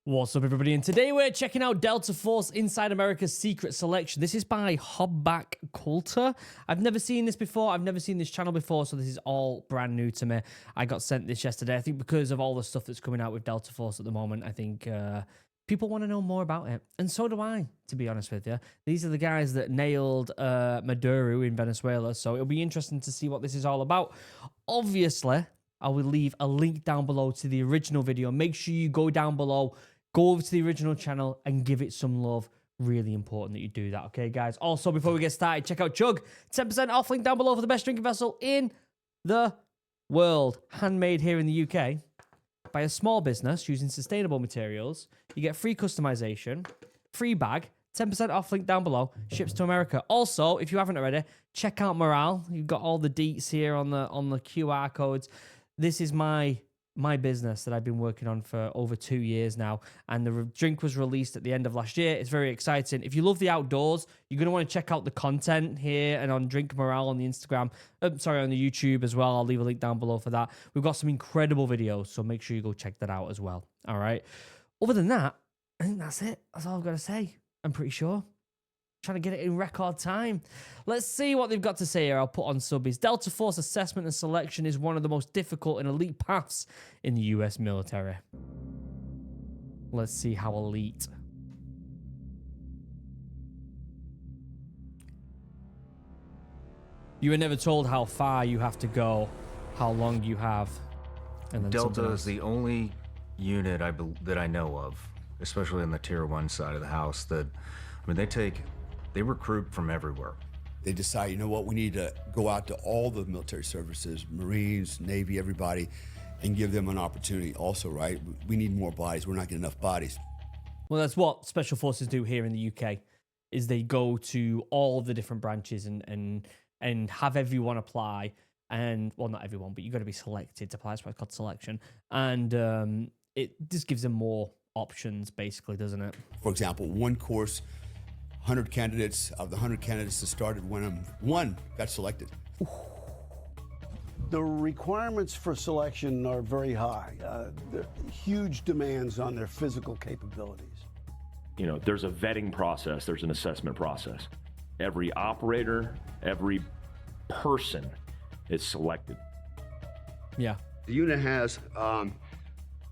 What's up, everybody? And today we're checking out Delta Force Inside America's Secret Selection. This is by Hobback Coulter. I've never seen this before. I've never seen this channel before, so this is all brand new to me. I got sent this yesterday. I think because of all the stuff that's coming out with Delta Force at the moment, I think people want to know more about it. And so do I, to be honest with you. These are the guys that nailed Maduro in Venezuela, so it'll be interesting to see what this is all about. Obviously, I will leave a link down below to the original video. Make sure you go down below, go over to the original channel and give it some love. Really important that you do that, okay, guys? Also, before we get started, check out Chug. 10% off, link down below for the best drinking vessel in the world. Handmade here in the UK by a small business using sustainable materials. You get free customization, free bag, 10% off, link down below, ships to America. Also, if you haven't already, check out Morale. You've got all the deets here on the QR codes. This is my business that I've been working on for over 2 years now, and the drink was released at the end of last year. It's very exciting. If you love the outdoors, you're going to want to check out the content here and on Drink Morale on the Instagram. On the YouTube as well. I'll leave a link down below for that. We've got some incredible videos, so make sure you go check that out as well. All right. Other than that, I think that's it. That's all I've got to say. I'm pretty sure. Trying to get it in record time. Let's see what they've got to say here. I'll put on subbies. Delta Force assessment and selection is one of the most difficult and elite paths in the US military. Let's see how elite. You were never told how far you have to go, how long you have. And then Delta is the only unit that I know of, especially in the Tier 1 side of the house, that, I mean, they recruit from everywhere. They decide, you know what, we need to go out to all the military services, Marines, Navy, everybody, and give them an opportunity also, right? We need more bodies. We're not getting enough bodies. Well, that's what Special Forces do here in the UK, is they go to all the different branches and have everyone apply. And, well, not everyone, but you've got to be selected to apply. That's why it's called selection. And it just gives them more options, basically, doesn't it? For example, one course, 100 candidates. Of the 100 candidates that started, one got selected. The requirements for selection are very high. There are huge demands on their physical capabilities. You know, there's a vetting process, there's an assessment process. Every operator, every person is selected. Yeah. The unit has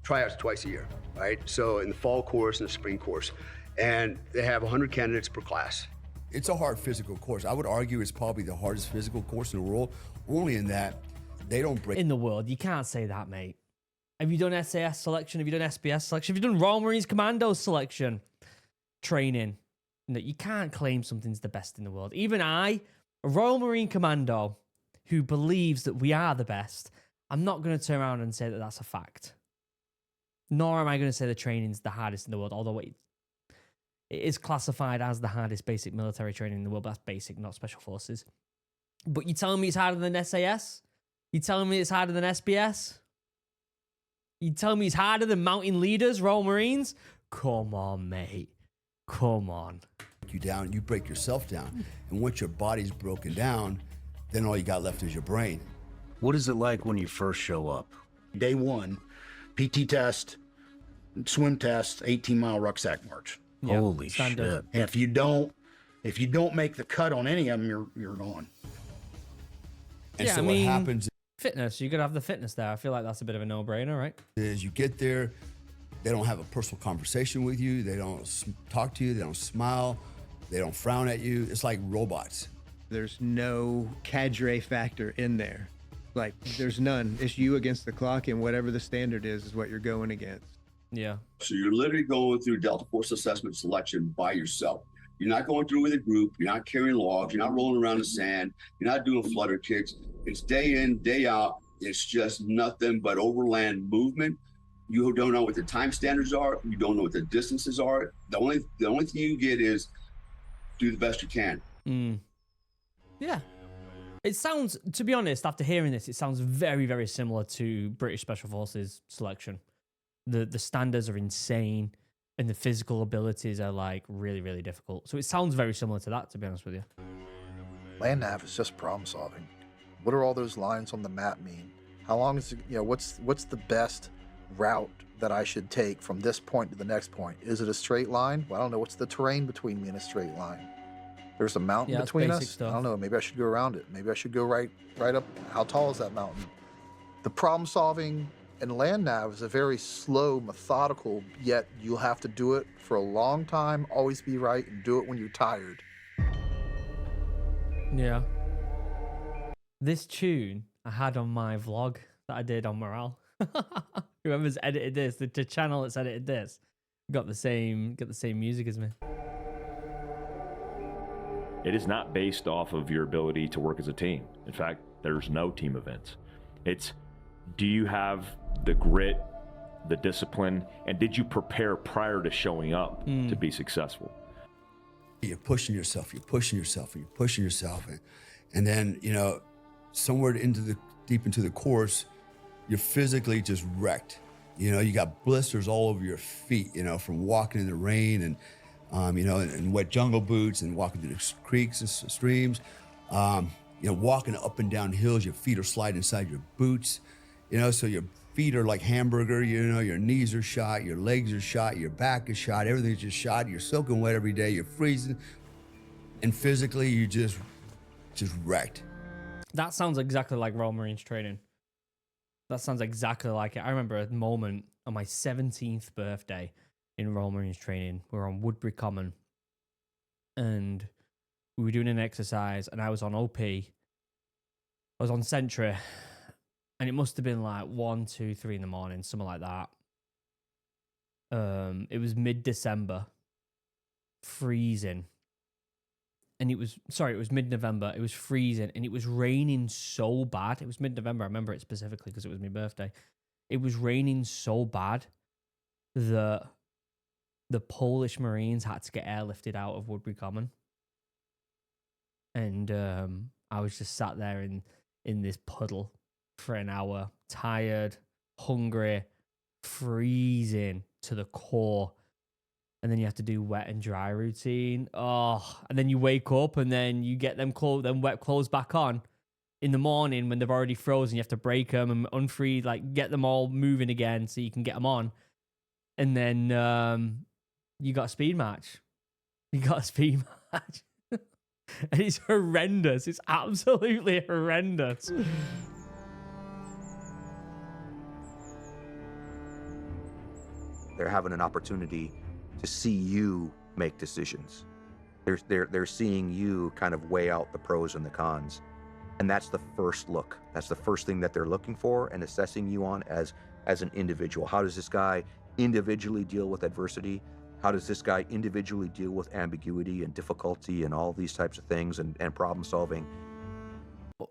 tryouts twice a year, right? So in the fall course and the spring course. And they have 100 candidates per class. It's a hard physical course. I would argue it's probably the hardest physical course in the world, only in that they don't break. In the world, you can't say that, mate. Have you done SAS selection? Have you done SBS selection? Have you done Royal Marines Commando selection training? No, you can't claim something's the best in the world. Even I, a Royal Marine Commando, who believes that we are the best, I'm not going to turn around and say that that's a fact. Nor am I going to say the training's the hardest in the world, although it is classified as the hardest basic military training in the world. But that's basic, not special forces. But you telling me it's harder than SAS? You telling me it's harder than SBS? You telling me it's harder than mountain leaders, Royal Marines? Come on, mate. Come on. You down, you break yourself down. And once your body's broken down, then all you got left is your brain. What is it like when you first show up? Day one, PT test, swim test, 18-mile rucksack march. Yep, Holy standard. shit. And if you don't make the cut on any of them, you're gone. And Yeah, so I what mean, happens Fitness. You got to have the fitness there. I feel like that's a bit of a no-brainer, right? is you get there, they don't have a personal conversation with you, they don't talk to you, they don't smile, they don't frown at you. It's like robots. There's no cadre factor in there. Like, there's none. It's you against the clock, and whatever the standard is what you're going against. Yeah. So you're literally going through Delta Force assessment selection by yourself. You're not going through with a group. You're not carrying logs. You're not rolling around the sand. You're not doing flutter kicks. It's day in, day out. It's just nothing but overland movement. You don't know what the time standards are. You don't know what the distances are. The only thing you get is do the best you can. Yeah. It sounds, to be honest, after hearing this, it sounds very, very similar to British Special Forces selection. The standards are insane, and the physical abilities are like really, really difficult. So it sounds very similar to that, to be honest with you. Land nav is just problem solving. What do all those lines on the map mean? How long is it, what's the best route that I should take from this point to the next point. Is it a straight line? Well, I don't know. What's the terrain between me and a straight line? There's a mountain Yeah, that's between basic us. stuff. I don't know. Maybe I should go around it. Maybe I should go right up. How tall is that mountain? The problem solving in land nav is a very slow, methodical, yet you'll have to do it for a long time, always be right, and do it when you're tired. Yeah. This tune I had on my vlog that I did on Morale. Whoever's edited this, the channel that's edited this, got the same music as me. It is not based off of your ability to work as a team. In fact, there's no team events. It's, do you have the grit, the discipline, and did you prepare prior to showing up to be successful? You're pushing yourself, and you're pushing yourself. And then, you know, somewhere deep into the course, you're physically just wrecked. You know, you got blisters all over your feet, you know, from walking in the rain and, you know, in wet jungle boots and walking through the creeks and streams. You know, walking up and down hills, your feet are sliding inside your boots, you know, so your feet are like hamburger, you know, your knees are shot, your legs are shot, your back is shot, everything's just shot. You're soaking wet every day, you're freezing. And physically, you're just wrecked. That sounds exactly like Royal Marines training. That sounds exactly like it. I remember a moment on my 17th birthday in Royal Marines training. We were on Woodbury Common and we were doing an exercise and I was on OP. I was on Sentry and it must have been like 1, 2, 3 in the morning, something like that. It was mid-December, freezing. And it was mid-November. It was freezing and it was raining so bad. It was mid-November. I remember it specifically because it was my birthday. It was raining so bad that the Polish Marines had to get airlifted out of Woodbury Common. And I was just sat there in this puddle for an hour, tired, hungry, freezing to the core. And then you have to do wet and dry routine. Oh, and then you wake up and then you get them wet clothes back on in the morning when they've already frozen. You have to break them and unfreeze, like get them all moving again so you can get them on. And then you got a speed match. And it's horrendous. It's absolutely horrendous. They're having an opportunity to see you make decisions. They're seeing you kind of weigh out the pros and the cons. And that's the first look. That's the first thing that they're looking for and assessing you on as an individual. How does this guy individually deal with adversity? How does this guy individually deal with ambiguity and difficulty and all these types of things and problem solving?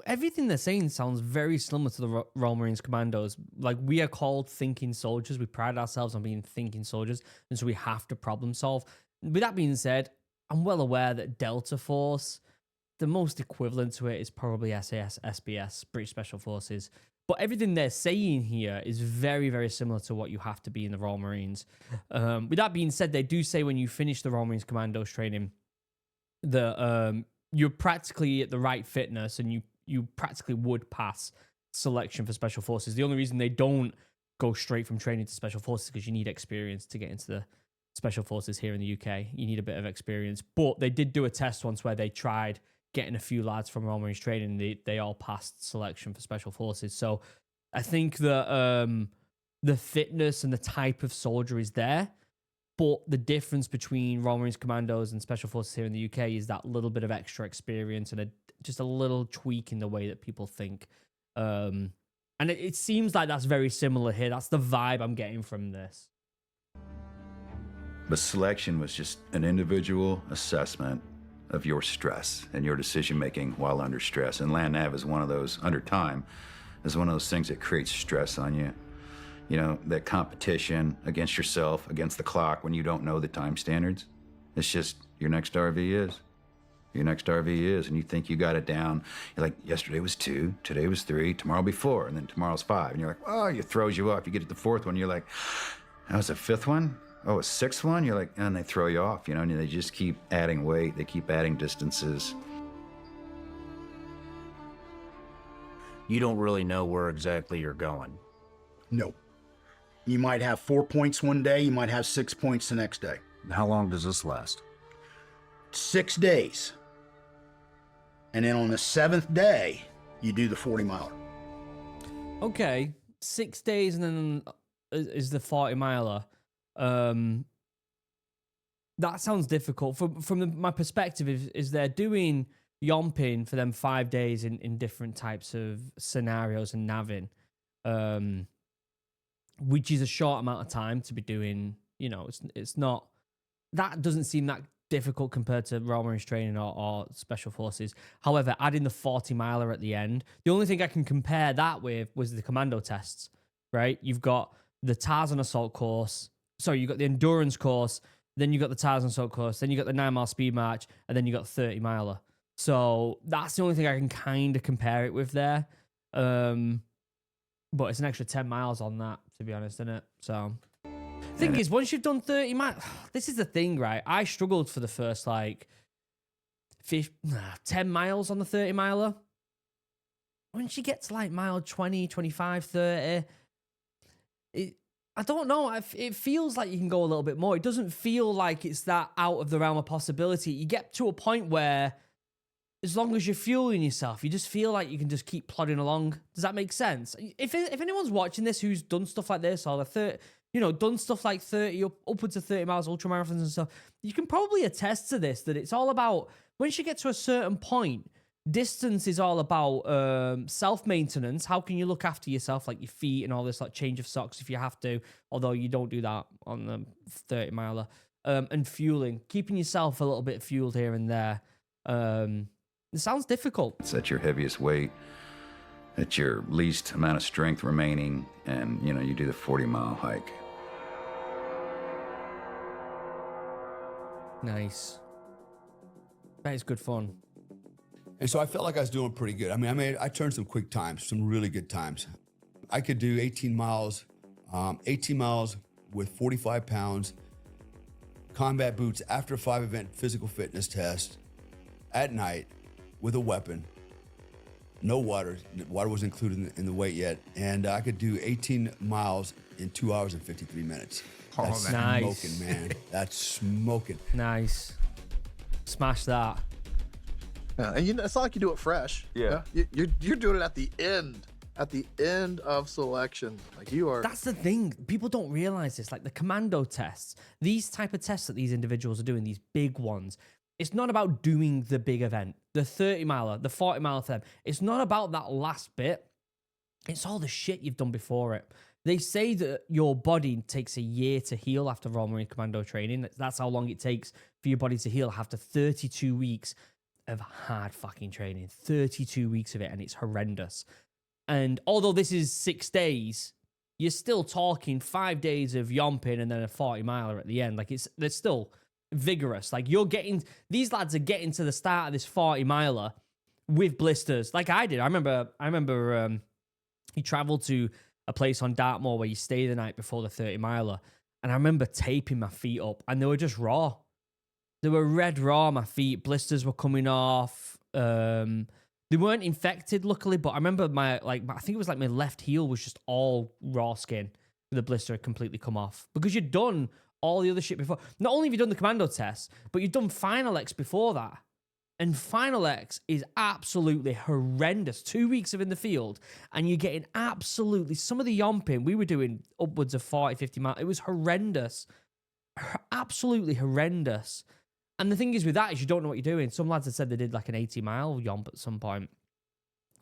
Everything they're saying sounds very similar to the Royal Marines Commandos. Like, we are called thinking soldiers. We pride ourselves on being thinking soldiers, and so we have to problem solve. With that being said, I'm well aware that Delta Force, the most equivalent to it is probably SAS, SBS, British Special Forces. But everything they're saying here is very, very similar to what you have to be in the Royal Marines. With that being said, they do say when you finish the Royal Marines Commandos training, that you're practically at the right fitness and you practically would pass selection for Special Forces. The only reason they don't go straight from training to Special Forces is because you need experience to get into the Special Forces here in the UK. You need a bit of experience. But they did do a test once where they tried getting a few lads from Royal Marines training. They all passed selection for Special Forces. So I think that the fitness and the type of soldier is there. But the difference between Royal Marines Commandos and Special Forces here in the UK is that little bit of extra experience and just a little tweak in the way that people think. And it seems like that's very similar here. That's the vibe I'm getting from this. But selection was just an individual assessment of your stress and your decision-making while under stress. And land nav is one of those, under time, is one of those things that creates stress on you. You know, that competition against yourself, against the clock when you don't know the time standards. It's just your next RV is. Your next RV is, and you think you got it down. You're like, yesterday was 2, today was 3, tomorrow will be 4, and then tomorrow's 5. And you're like, oh, it throws you off. You get to the 4th one, you're like, that was a 5th one? Oh, a 6th one? You're like, and they throw you off, you know, and they just keep adding weight. They keep adding distances. You don't really know where exactly you're going. No. You might have 4 points one day, you might have 6 points the next day. How long does this last? 6 days. And then on the 7th day, you do the 40 miler. Okay, 6 days and then is the 40 miler. That sounds difficult. From my perspective, is they're doing yomping for them 5 days in different types of scenarios and naving, which is a short amount of time to be doing. You know, it's not, that doesn't seem that difficult compared to Royal Marines training or Special Forces. However, adding the 40 miler at the end, the only thing I can compare that with was the Commando tests, right? You've got the Tarzan Assault course. Sorry, you've got the Endurance course, then you got the Tarzan Assault course, then you got the 9 mile speed march, and then you got 30 miler. So that's the only thing I can kind of compare it with there. But it's an extra 10 miles on that, to be honest, isn't it? So thing is, once you've done 30 miles, this is the thing, right? I struggled for the first 10 miles on the 30 miler. Once you get to mile 20, 25, 30, I don't know. It feels like you can go a little bit more. It doesn't feel like it's that out of the realm of possibility. You get to a point where, as long as you're fueling yourself, you just feel like you can just keep plodding along. Does that make sense? If anyone's watching this who's done stuff like this, or done stuff like 30, upwards of 30 miles, ultra marathons and stuff, you can probably attest to this, that it's all about, once you get to a certain point, distance is all about self-maintenance. How can you look after yourself, like your feet and all this, like change of socks if you have to, although you don't do that on the 30 miler, and fueling, keeping yourself a little bit fueled here and there. It sounds difficult. It's at your heaviest weight, at your least amount of strength remaining, and you do the 40-mile hike. Nice. That is good fun. And so I felt like I was doing pretty good. I mean, I turned some quick times, some really good times. I could do 18 miles with 45 pounds, combat boots after a 5-event physical fitness test at night with a weapon, no water. Water wasn't included in the weight yet. And I could do 18 miles in 2 hours and 53 minutes. That's nice. Smoking, man. That's smoking. Nice. Smash that. Yeah, and it's not like you do it fresh. Yeah. You're doing it at the end of selection. Like you are. That's the thing. People don't realize this. Like the Commando tests, these type of tests that these individuals are doing, these big ones, it's not about doing the big event, the 30 miler, the 40 miler for them. It's not about that last bit. It's all the shit you've done before it. They say that your body takes a year to heal after Royal Marine Commando training. That's how long it takes for your body to heal after 32 weeks of hard fucking training. 32 weeks of it, and it's horrendous. And although this is 6 days, you're still talking 5 days of yomping and then a 40 miler at the end. Like they're still vigorous. Like these lads are getting to the start of this 40 miler with blisters, like I did. I remember he traveled to a place on Dartmoor where you stay the night before the 30 miler, and I remember taping my feet up, and they were just raw. They were red raw. My feet, blisters were coming off. They weren't infected, luckily, but I remember I think it was like my left heel was just all raw skin. The blister had completely come off because you'd done all the other shit before. Not only have you done the Commando test, but you've done Final X before that. And Final X is absolutely horrendous. 2 weeks of in the field, and you're getting absolutely, some of the yomping, we were doing upwards of 40, 50 miles. It was horrendous. Absolutely horrendous. And the thing is with that is you don't know what you're doing. Some lads have said they did like an 80-mile yomp at some point.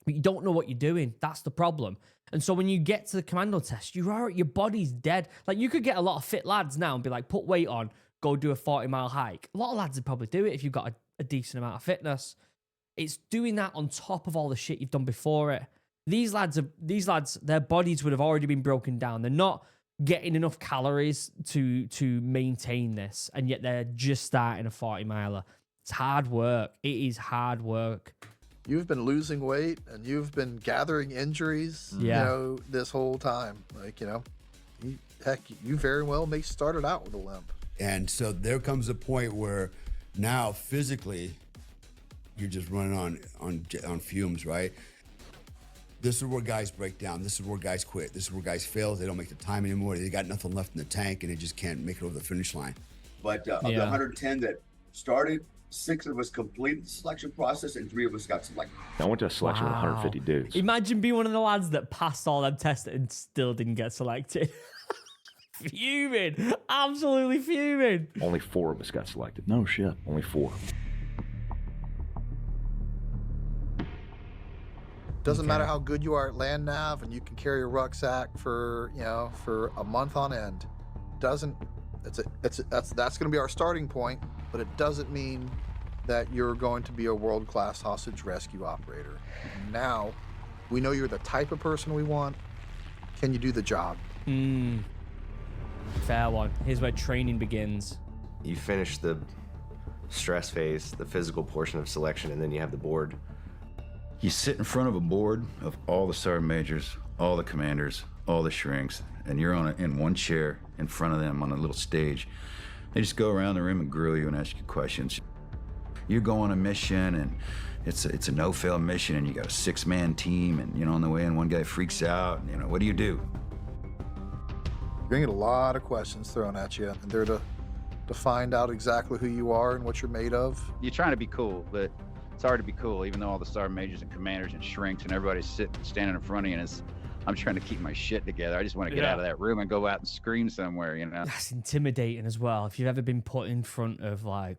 But you don't know what you're doing. That's the problem. And so when you get to the Commando test, your body's dead. Like you could get a lot of fit lads now and be like, put weight on, go do a 40-mile hike. A lot of lads would probably do it if you've got a decent amount of fitness. It's doing that on top of all the shit you've done before it. These lads, their bodies would have already been broken down. They're not getting enough calories to maintain this, and yet they're just starting a 40 miler. It's hard work. It is hard work. You've been losing weight and you've been gathering injuries, this whole time. Like, you very well may started out with a limp. And so there comes a point where now physically you're just running on fumes, right? This is where guys break down. This is where guys quit. This is where guys fail. They don't make the time anymore. They got nothing left in the tank, and they just can't make it over the finish line. But of the 110 that started, 6 of us completed the selection process, and 3 of us got selected. I went to a selection with 150 dudes. Imagine being one of the lads that passed all them tests and still didn't get selected. Fuming. Absolutely fuming. Only 4 of us got selected. No shit. Only 4. Doesn't matter how good you are at land nav, and you can carry a rucksack for for a month on end. That's going to be our starting point, but it doesn't mean that you're going to be a world-class hostage rescue operator. Now, we know you're the type of person we want. Can you do the job? Fair one. Here's where training begins. You finish the stress phase, the physical portion of selection, and then you have the board. You sit in front of a board of all the sergeant majors, all the commanders, all the shrinks, and you're in one chair in front of them on a little stage. They just go around the room and grill you and ask you questions. You go on a mission, and it's a no-fail mission, and you got a 6-man team, and on the way in, one guy freaks out, and what do you do? You're gonna get a lot of questions thrown at you, and they're to find out exactly who you are and what you're made of. You're trying to be cool, but it's hard to be cool, even though all the sergeant majors and commanders and shrinks and everybody's standing in front of you, and I'm trying to keep my shit together. I just want to get out of that room and go out and scream somewhere, That's intimidating as well. If you've ever been put in front of like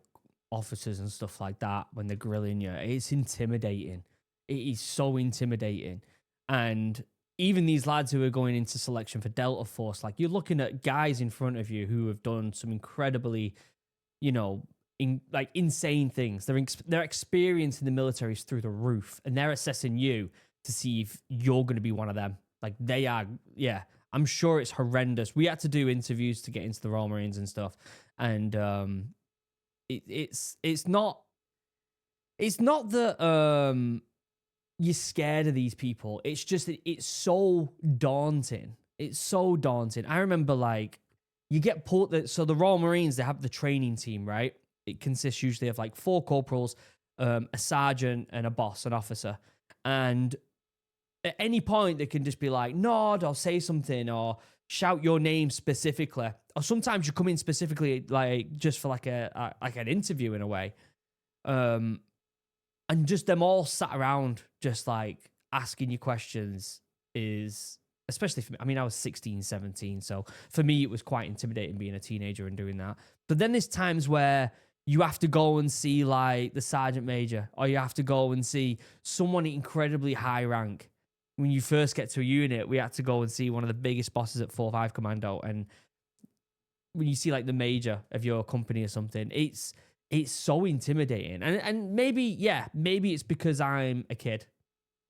officers and stuff like that when they're grilling you, it's intimidating. It is so intimidating. And even these lads who are going into selection for Delta Force, like you're looking at guys in front of you who have done some incredibly, insane things. Their experience in the military is through the roof, and they're assessing you to see if you're going to be one of them. Like they are, yeah. I'm sure it's horrendous. We had to do interviews to get into the Royal Marines and stuff, and it's not that you're scared of these people. It's just that it's so daunting. It's so daunting. I remember you get pulled. So the Royal Marines, they have the training team, right? It consists usually of 4 corporals, a sergeant, and a boss, an officer. And at any point, they can just be like, nod or say something or shout your name specifically. Or sometimes you come in specifically just for an interview in a way. And just them all sat around just asking you questions is, especially for me, I mean, I was 16, 17. So for me, it was quite intimidating being a teenager and doing that. But then there's times where you have to go and see the sergeant major, or you have to go and see someone incredibly high rank. When you first get to a unit, we had to go and see one of the biggest bosses at 4-5 Commando. And when you see the major of your company or something, it's so intimidating. And maybe it's because I'm a kid.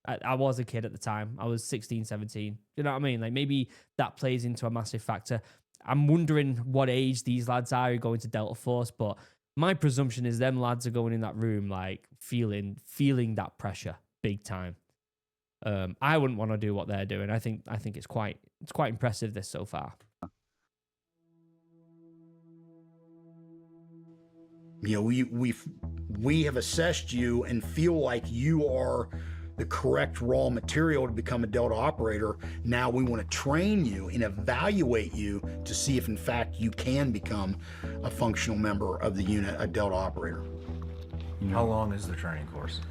I was a kid at the time. I was 16, 17. You know what I mean? Maybe that plays into a massive factor. I'm wondering what age these lads are who go into Delta Force, but my presumption is them lads are going in that room feeling that pressure big time. I wouldn't want to do what they're doing. I think it's quite impressive this so far. We have assessed you and feel like you are the correct raw material to become a Delta operator. Now we want to train you and evaluate you to see if in fact you can become a functional member of the unit, a Delta operator. How long is the training course?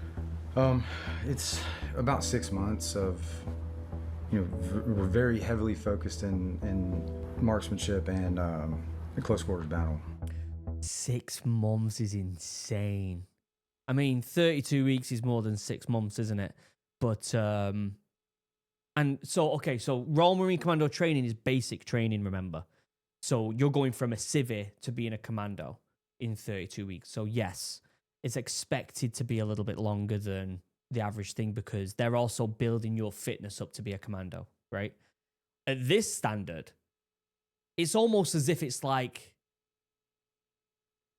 It's about 6 months of, we're very heavily focused in marksmanship and the close quarters battle. 6 months is insane. I mean, 32 weeks is more than 6 months, isn't it? But, so Royal Marine Commando training is basic training, remember? So you're going from a civvy to being a commando in 32 weeks. So yes, it's expected to be a little bit longer than the average thing because they're also building your fitness up to be a commando, right? At this standard, it's almost as if it's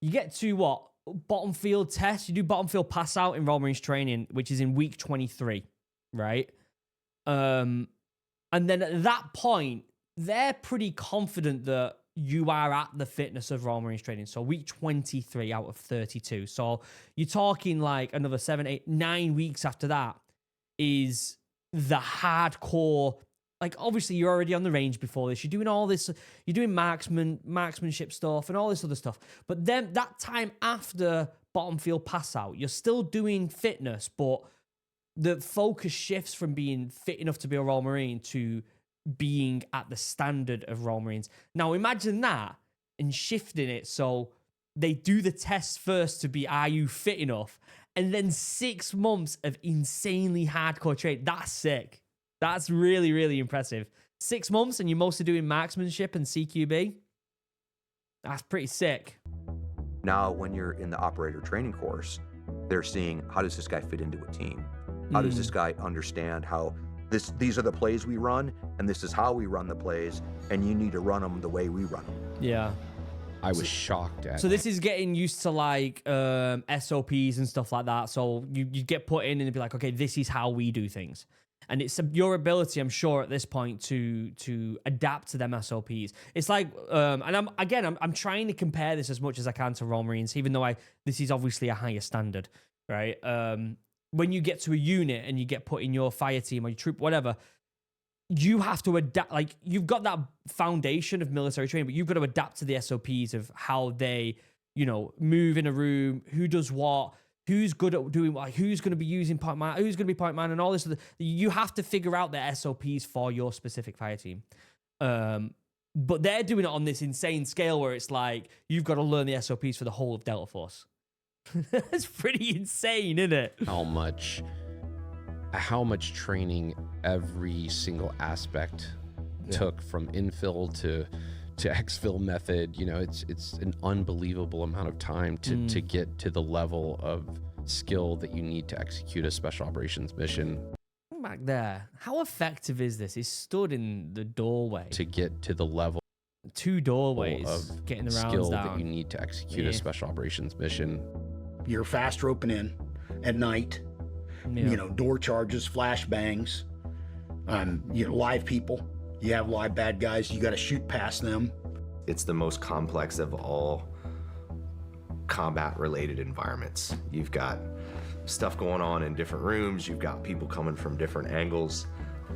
you get to bottom field test. You do bottom field pass out in Royal Marines training, which is in week 23, right? And then at that point, they're pretty confident that you are at the fitness of Royal Marines training. So week 23 out of 32. So you're talking another 7, 8, 9 weeks after that is the hardcore. Like, obviously, you're already on the range before this. You're doing all this. You're doing marksmanship stuff and all this other stuff. But then that time after bottom field pass out, you're still doing fitness, but the focus shifts from being fit enough to be a Royal Marine to being at the standard of Royal Marines. Now, imagine that and shifting it so they do the test first to be, are you fit enough? And then 6 months of insanely hardcore training. That's sick. That's really, really impressive. 6 months and you're mostly doing marksmanship and CQB. That's pretty sick. Now, when you're in the operator training course, they're seeing, how does this guy fit into a team? How does this guy understand how these are the plays we run, and this is how we run the plays, and you need to run them the way we run them. Yeah. I was shocked at So this is getting used to like SOPs and stuff like that. So you get put in and it'd be like, okay, this is how we do things. And it's your ability, I'm sure, at this point to adapt to them SOPs. It's like, and I'm trying to compare this as much as I can to Royal Marines, even though this is obviously a higher standard, right? When you get to a unit and you get put in your fire team or your troop, whatever, you have to adapt. Like, you've got that foundation of military training, but you've got to adapt to the SOPs of how they, move in a room, who does what, who's good at doing what, who's going to be using point man, who's going to be point man, and all this. You have to figure out the SOPs for your specific fire team. But they're doing it on this insane scale where it's like, you've got to learn the SOPs for the whole of Delta Force. That's pretty insane, isn't it? How much training every single aspect took, from infill to exfil method. It's an unbelievable amount of time to get to the level of skill that you need to execute a special operations mission. Back there, how effective is this? He's stood in the doorway to get to the level. 2 doorways of getting the rounds skill down that you need to execute a special operations mission. You're fast roping in at night. Door charges, flashbangs, live people. You have live bad guys, you got to shoot past them. It's the most complex of all combat-related environments. You've got stuff going on in different rooms, you've got people coming from different angles,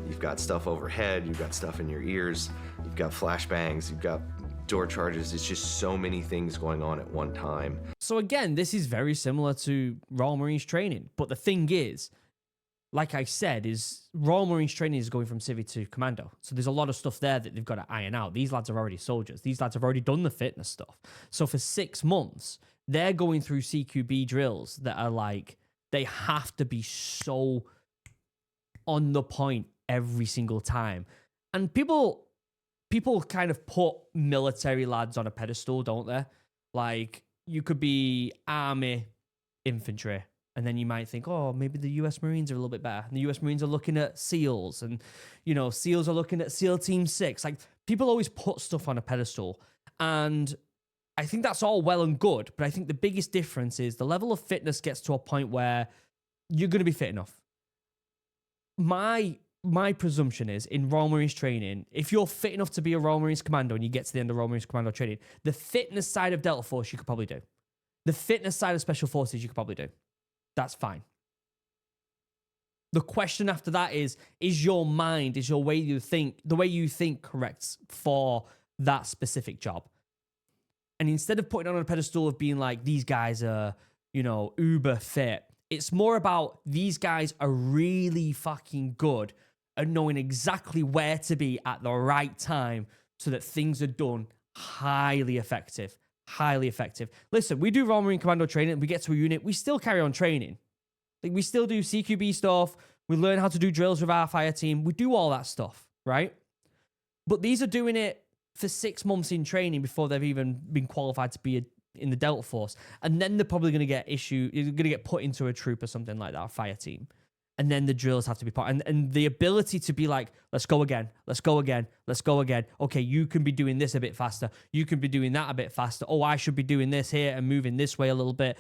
you've got stuff overhead, you've got stuff in your ears, you've got flashbangs, you've got door charges. It's just so many things going on at one time. So again, this is very similar to Royal Marines training. But the thing is, like I said, is Royal Marines training is going from Civvy to Commando. So there's a lot of stuff there that they've got to iron out. These lads are already soldiers. These lads have already done the fitness stuff. So for 6 months, they're going through CQB drills that are like, they have to be so on the point every single time. And people kind of put military lads on a pedestal, don't they? Like, you could be Army infantry, and then you might think, oh, maybe the US Marines are a little bit better. And the US Marines are looking at SEALs, and, SEALs are looking at SEAL Team 6. Like, people always put stuff on a pedestal. And I think that's all well and good, but I think the biggest difference is the level of fitness gets to a point where you're going to be fit enough. My presumption is, in Royal Marines training, if you're fit enough to be a Royal Marines Commando and you get to the end of Royal Marines Commando training, the fitness side of Delta Force you could probably do. The fitness side of Special Forces you could probably do. That's fine. The question after that is your mind, is your way you think, the way you think correct for that specific job? And instead of putting it on a pedestal of being like, these guys are, uber fit, it's more about these guys are really fucking good and knowing exactly where to be at the right time so that things are done highly effective. Highly effective. Listen, we do Royal Marine Commando training, we get to a unit, we still carry on training. Like, we still do CQB stuff, we learn how to do drills with our fire team, we do all that stuff, right? But these are doing it for 6 months in training before they've even been qualified to be in the Delta Force. And then they're probably going to get put into a troop or something like that, a fire team. And then the drills have to be part. And the ability to be like, let's go again, let's go again, let's go again. Okay, you can be doing this a bit faster. You can be doing that a bit faster. Oh, I should be doing this here and moving this way a little bit.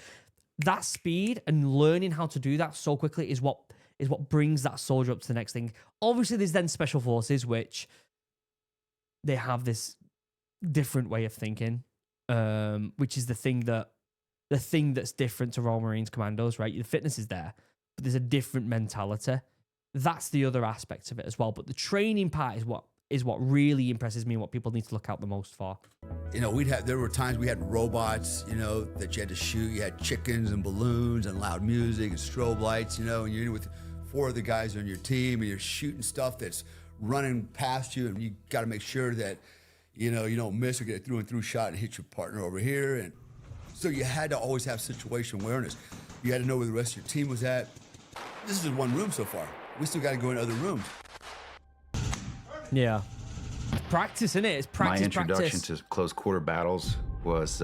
That speed and learning how to do that so quickly is what brings that soldier up to the next thing. Obviously, there's then Special Forces, which they have this different way of thinking, which is the thing that's different to Royal Marines Commandos, right? The fitness is there, but there's a different mentality. That's the other aspect of it as well. But the training part is what really impresses me and what people need to look out the most for. You know, there were times we had robots, you know, that you had to shoot. You had chickens and balloons and loud music and strobe lights, you know, and you're with 4 of the guys on your team and you're shooting stuff that's running past you, and you got to make sure that, you know, you don't miss or get a through and through shot and hit your partner over here. And so you had to always have situation awareness. You had to know where the rest of your team was at. This is one room so far. We still got to go in other rooms. Yeah. Practice, innit? It's practice, My introduction practice. to close quarter battles was,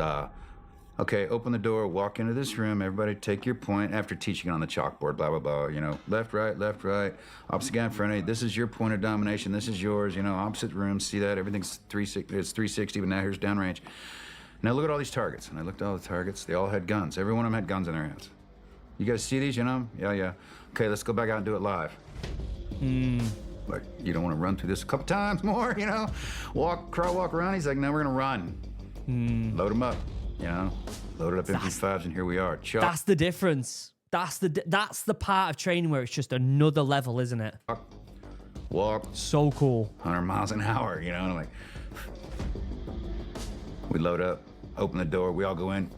okay, open the door, walk into this room, everybody take your point after teaching on the chalkboard, blah, blah, blah, you know, left, right, opposite guy in front of you, this is your point of domination, this is yours, you know, opposite rooms, see that, everything's 360, but now here's downrange. Now look at all these targets, and I looked at all the targets, they all had guns, every one of them had guns in their hands. You guys see these, you know? Yeah. Okay, let's go back out and do it live. Like, you don't want to run through this a couple times more, you know? Crawl, walk around. He's like, no, we're going to run. Load them up, you know? Loaded up MP5s, and here we are. Chuck. That's the difference. That's the part of training where it's just another level, isn't it? Walk. So cool. 100 miles an hour, you know? And like, we load up, open the door, we all go in,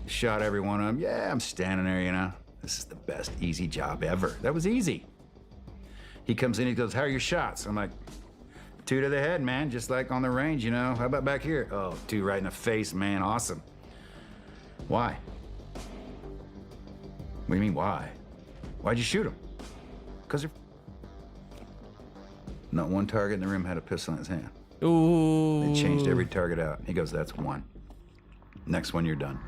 shot every one of them. Yeah, I'm standing there, you know? This is the best easy job ever. That was easy. He comes in, he goes, how are your shots? I'm like, 2 to the head, man, just like on the range, you know? How about back here? Oh, 2 right in the face, man, awesome. Why? What do you mean, why? Why'd you shoot him? Because they're... Not one target in the room had a pistol in his hand. Ooh. They changed every target out. He goes, that's 1. Next one, you're done.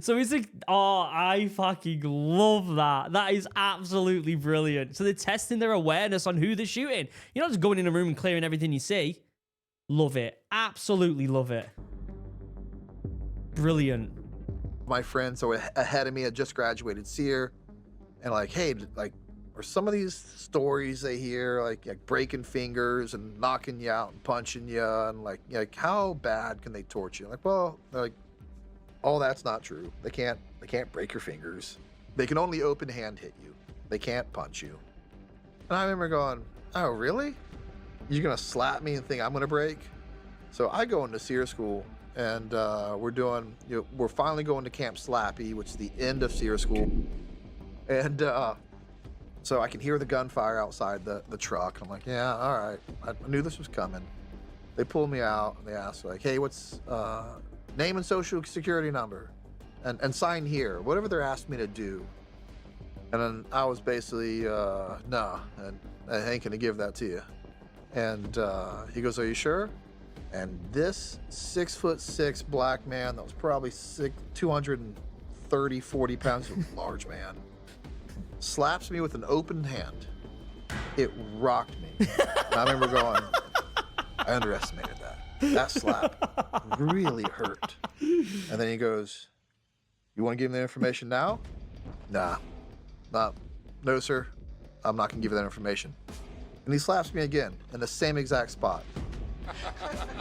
So he's like, oh, I fucking love that. That is absolutely brilliant. So they're testing their awareness on who they're shooting. You're not just going in a room and clearing everything you see. Love it. Absolutely love it. Brilliant. My friends who were ahead of me had just graduated SEER, and like, hey, like, are some of these stories they hear like breaking fingers and knocking you out and punching you, and like how bad can they torture you? Like, well, like, all that's not true. They can't break your fingers. They can only open hand hit you. They can't punch you. And I remember going, oh really? You're gonna slap me and think I'm gonna break? So I go into SEER school, and we're finally going to Camp Slappy, which is the end of SEER school, and so I can hear the gunfire outside the truck. I'm like, yeah, all right. I knew this was coming. They pull me out and they ask, like, hey, what's name and social security number? And sign here, whatever they're asking me to do. And then I was basically, nah, and I ain't gonna give that to you. And he goes, are you sure? And this 6'6" black man that was probably 230, 40 pounds, a large man, slaps me with an open hand. It rocked me. And I remember going, I underestimated that. That slap really hurt. And then he goes, you want to give me the information now? Nah, no, sir. I'm not gonna give you that information. And he slaps me again in the same exact spot.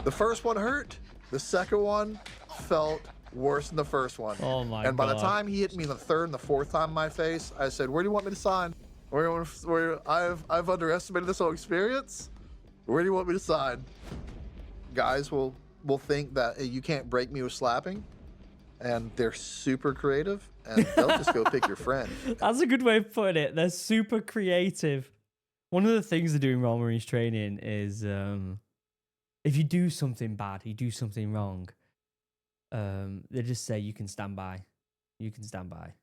The first one hurt. The second one felt worse than the first one. Oh my God. And by the time he hit me the third and the fourth time in my face, I said, where do you want me to sign? Where I've underestimated this whole experience? Where do you want me to sign? Guys will think that hey, you can't break me with slapping, and they're super creative, and they'll just go pick your friend. That's a good way of putting it. They're super creative. One of the things they do in Royal Marines training is if you do something bad, you do something wrong, they just say, you can stand by. You can stand by.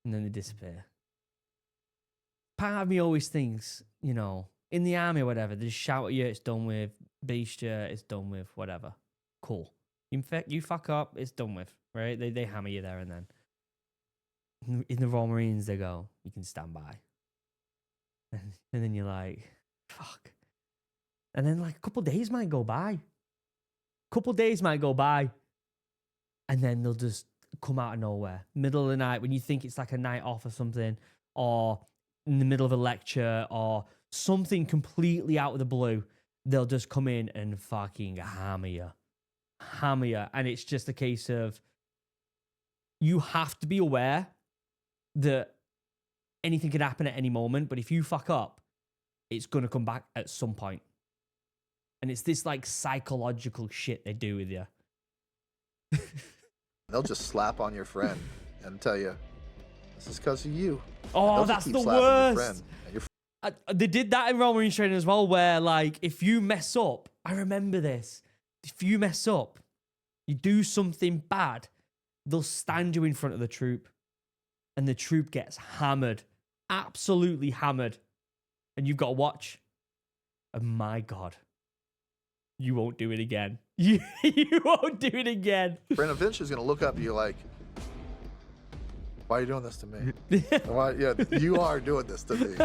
And then they disappear. Part of me always thinks, you know, in the army or whatever, they just shout at you, it's done with. Beast you, it's done with. Whatever. Cool. You fuck up, it's done with. Right? They hammer you there and then. In the Royal Marines, they go, you can stand by. And then you're like, fuck. And then like a couple days might go by. And then they'll just come out of nowhere. Middle of the night when you think it's like a night off or something, or in the middle of a lecture, or something completely out of the blue, they'll just come in and fucking hammer you. And it's just a case of you have to be aware that anything could happen at any moment. But if you fuck up, it's gonna come back at some point. And it's this like psychological shit they do with you. They'll just slap on your friend and tell you, this is because of you. Oh, They'll just that's keep the slapping your worst. friend, and your They did that in Roman Reigns training as well, where like if you mess up, I remember this. If you mess up, you do something bad, they'll stand you in front of the troop, and the troop gets hammered, absolutely hammered, and you've got to watch. And my God, you won't do it again. You won't do it again. friend eventually is going to look up at you like, why are you doing this to me? Yeah, you are doing this to me.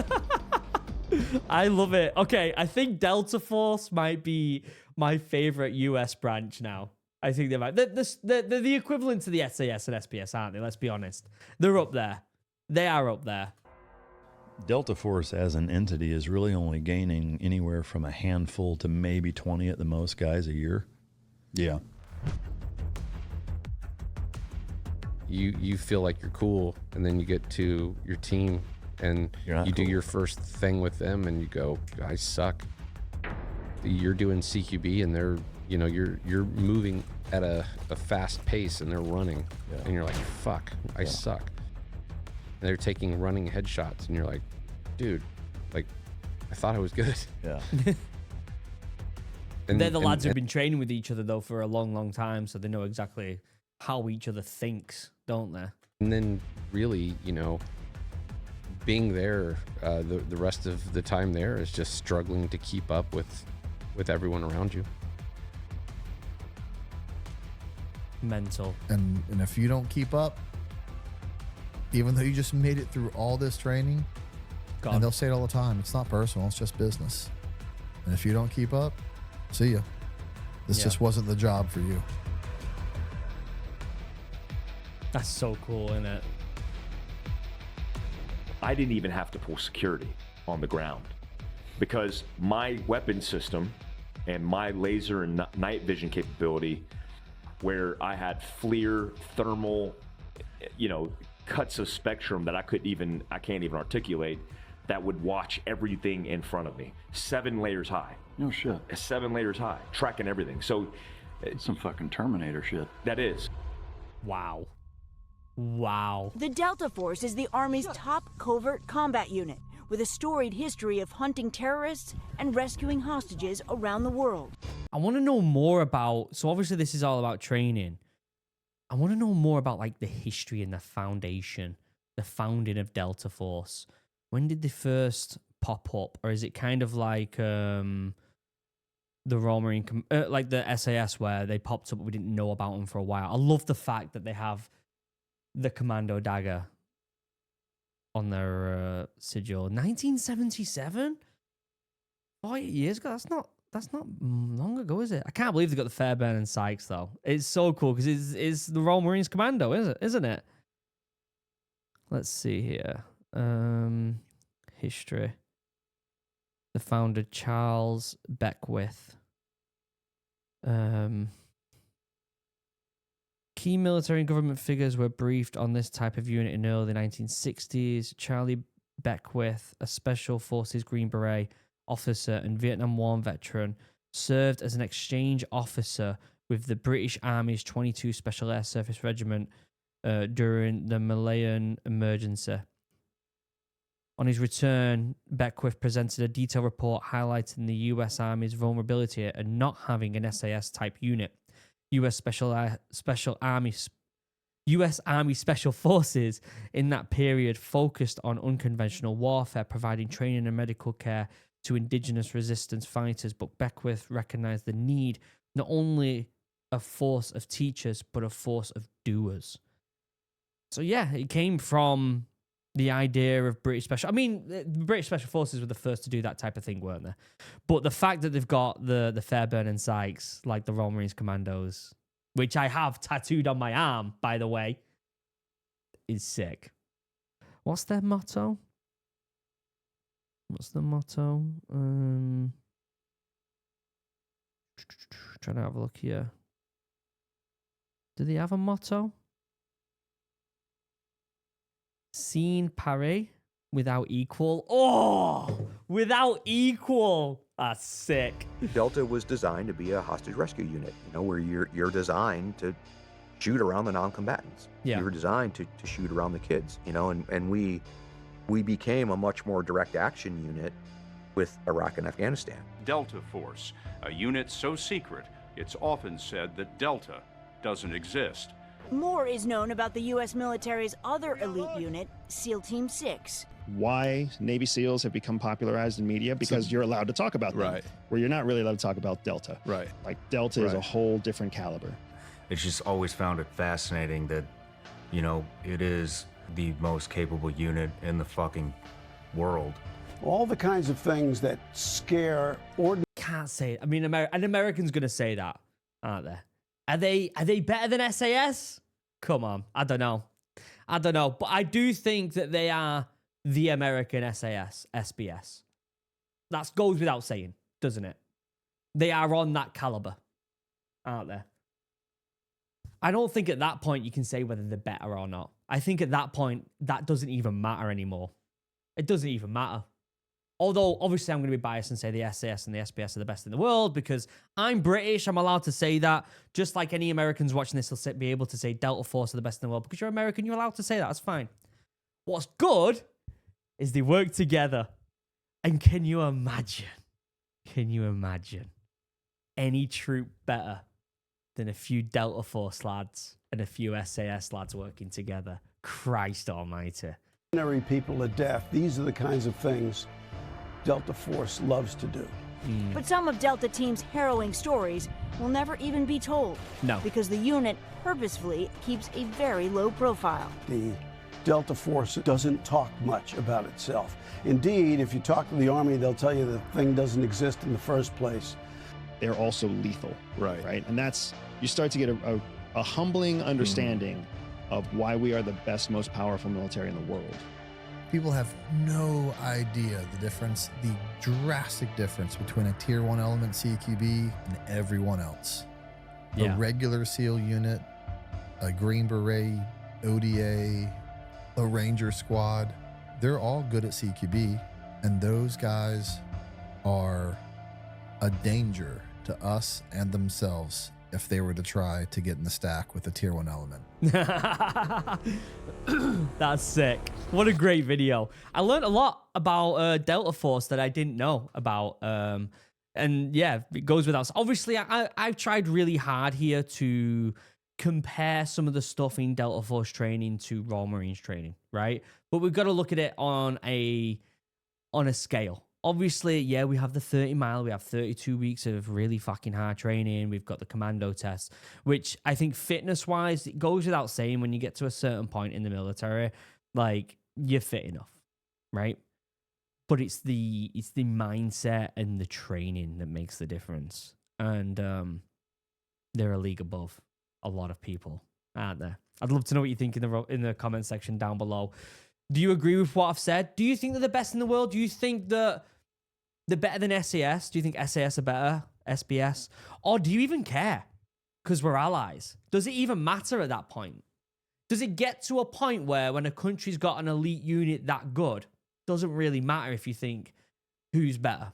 I love it. Okay, I think Delta Force might be my favorite US branch now. I think they might. They're the equivalent to the SAS and SPS, aren't they? Let's be honest. They're up there. They are up there. Delta Force as an entity is really only gaining anywhere from a handful to maybe 20 at the most guys a year. Yeah. You feel like you're cool, and then you get to your team and you do your first thing with them and you go, I suck. You're doing CQB and they're, you're moving at a fast pace and they're running, and you're like, fuck, I suck. And they're taking running headshots and you're like, dude, like, I thought I was good. Yeah. They're the lads who've been training with each other though for a long, long time, so they know exactly how each other thinks, don't they? And then really, being there, the rest of the time there is just struggling to keep up with everyone around you. Mental. And if you don't keep up, even though you just made it through all this training, and they'll say it all the time, it's not personal, it's just business. And if you don't keep up, see ya. This just wasn't the job for you. That's so cool, isn't it? I didn't even have to pull security on the ground because my weapon system and my laser and night vision capability, where I had FLIR, thermal, cuts of spectrum that I can't even articulate, that would watch everything in front of me. 7 layers high. No shit. 7 layers high, tracking everything. So it's some fucking Terminator shit. That is. Wow. Wow. The Delta Force is the Army's top covert combat unit, with a storied history of hunting terrorists and rescuing hostages around the world. I want to know more about, so obviously this is all about training. I want to know more about like the history and the founding of Delta Force. When did they first pop up? Or is it kind of like the Royal Marine, like the SAS where they popped up but we didn't know about them for a while? I love the fact that they have the Commando dagger on their sigil. 1977? 48 years ago? That's not long ago, is it? I can't believe they got the Fairbairn and Sykes though. It's so cool because it's the Royal Marines Commando, isn't it? Let's see here. History. The founder Charles Beckwith. Key military and government figures were briefed on this type of unit in the early 1960s. Charlie Beckwith, a Special Forces Green Beret officer and Vietnam War veteran, served as an exchange officer with the British Army's 22 Special Air Service Regiment during the Malayan emergency. On his return, Beckwith presented a detailed report highlighting the U.S. Army's vulnerability at not having an SAS-type unit. U.S. Army Special Forces in that period focused on unconventional warfare, providing training and medical care to indigenous resistance fighters, but Beckwith recognized the need not only a force of teachers, but a force of doers. So yeah, it came from the idea of British Special... I mean, the British Special Forces were the first to do that type of thing, weren't they? But the fact that they've got the Fairbairn and Sykes, like the Royal Marines Commandos, which I have tattooed on my arm, by the way, is sick. What's their motto? Trying to have a look here. Do they have a motto? Scene Paris. without equal. Oh, without equal. That's sick. Delta was designed to be a hostage rescue unit, you know, where you're designed to shoot around the non-combatants. Yeah. You're designed to shoot around the kids, you know, and we became a much more direct action unit with Iraq and Afghanistan. Delta Force, a unit so secret, it's often said that Delta doesn't exist. More is known about the U.S. military's other elite unit, SEAL Team 6. Why Navy SEALs have become popularized in media? Because you're allowed to talk about them. Right. Where you're not really allowed to talk about Delta. Right. Like Delta is a Right. whole different caliber. It's just always found it fascinating that, you know, it is the most capable unit in the fucking world. All the kinds of things that scare ordinary. Can't say it. I mean, an American's gonna say that, aren't they? Are they better than SAS? Come on, I don't know, but I do think that they are the American SAS, SBS. That goes without saying, doesn't it? They are on that caliber, aren't they? I don't think at that point you can say whether they're better or not. I think at that point, that doesn't even matter anymore. It doesn't even matter. Although, obviously, I'm going to be biased and say the SAS and the SBS are the best in the world because I'm British. I'm allowed to say that. Just like any Americans watching this will be able to say Delta Force are the best in the world because you're American. You're allowed to say that. That's fine. What's good is they work together. And can you imagine any troop better than a few Delta Force lads and a few SAS lads working together? Christ almighty. Ordinary people to death. These are the kinds of things Delta Force loves to do. But some of Delta Team's harrowing stories will never even be told. No. Because the unit purposefully keeps a very low profile. The Delta Force doesn't talk much about itself. Indeed, if you talk to the Army, they'll tell you the thing doesn't exist in the first place. They're also lethal. Right. And that's, you start to get a humbling understanding of why we are the best, most powerful military in the world. People have no idea the difference, the drastic difference between a Tier 1 element CQB and everyone else. Yeah. A regular SEAL unit, a Green Beret, ODA, a Ranger squad, they're all good at CQB, and those guys are a danger to us and themselves if they were to try to get in the stack with a Tier 1 element. That's sick. What a great video. I learned a lot about Delta Force that I didn't know about. And yeah, it goes without. Obviously, I've tried really hard here to compare some of the stuff in Delta Force training to Royal Marines training, right? But we've got to look at it on a scale. Obviously, yeah, we have the 30 mile, we have 32 weeks of really fucking hard training. We've got the Commando test, which I think fitness-wise, it goes without saying when you get to a certain point in the military, like, you're fit enough, right? But it's the mindset and the training that makes the difference. And they're a league above a lot of people, aren't they? I'd love to know what you think in the comment section down below. Do you agree with what I've said? Do you think they're the best in the world? Do you think that they're better than SAS? Do you think SAS are better, SBS? Or do you even care? Because we're allies. Does it even matter at that point? Does it get to a point where when a country's got an elite unit that good, doesn't really matter if you think who's better?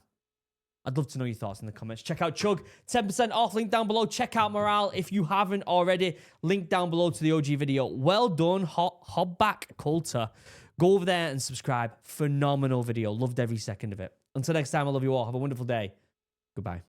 I'd love to know your thoughts in the comments. Check out Chug, 10% off, link down below. Check out Morale if you haven't already. Link down below to the OG video. Well done, Hobback Coulter. Go over there and subscribe. Phenomenal video. Loved every second of it. Until next time, I love you all. Have a wonderful day. Goodbye.